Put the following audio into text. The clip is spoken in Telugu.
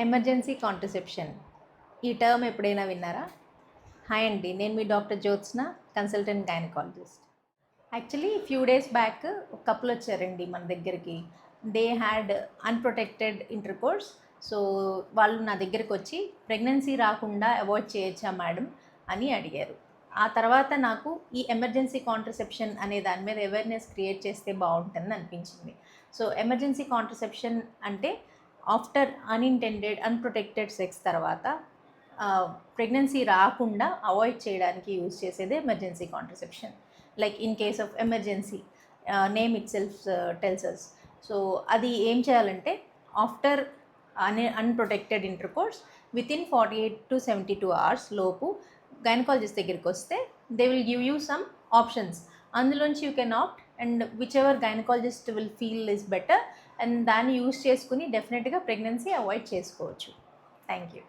ఎమర్జెన్సీ కాంట్రసెప్షన్ ఈ టర్మ్ ఎప్పుడైనా విన్నారా? హాయ్ అండి, నేను మీ doctor Jyotsna, consultant gynaecologist. Actually few days back ఒక కపుల్ వచ్చారండి మన దగ్గరికి. They had unprotected intercourse. So వాళ్ళు నా దగ్గరికి వచ్చి ప్రెగ్నెన్సీ రాకుండా అవాయిడ్ చేయొచ్చా మేడం అని అడిగారు. ఆ తర్వాత నాకు ఈ ఎమర్జెన్సీ కాంట్రసెప్షన్ అనే దాని మీద అవేర్నెస్ క్రియేట్ చేస్తే బాగుంటుందని అనిపించింది. సో ఎమర్జెన్సీ కాంట్రసెప్షన్ అంటే ఆఫ్టర్ అన్ఇంటెండెడ్ అన్ప్రొటెక్టెడ్ సెక్స్ తర్వాత ప్రెగ్నెన్సీ రాకుండా అవాయిడ్ చేయడానికి యూజ్ చేసేది emergency contraception. Like in case of emergency, name it self tells us. So అది ఏం చేయాలంటే after unprotected intercourse within 48 to 72 hours లోపు గైనకాలజిస్ట్ దగ్గరికి వస్తే they will give you some options. అందులోంచి you can opt and whichever gynaecologist will feel is better, and దాన్ని యూజ్ చేసుకుని డెఫినెట్గా ప్రెగ్నెన్సీ అవాయిడ్ చేసుకోవచ్చు. Thank you.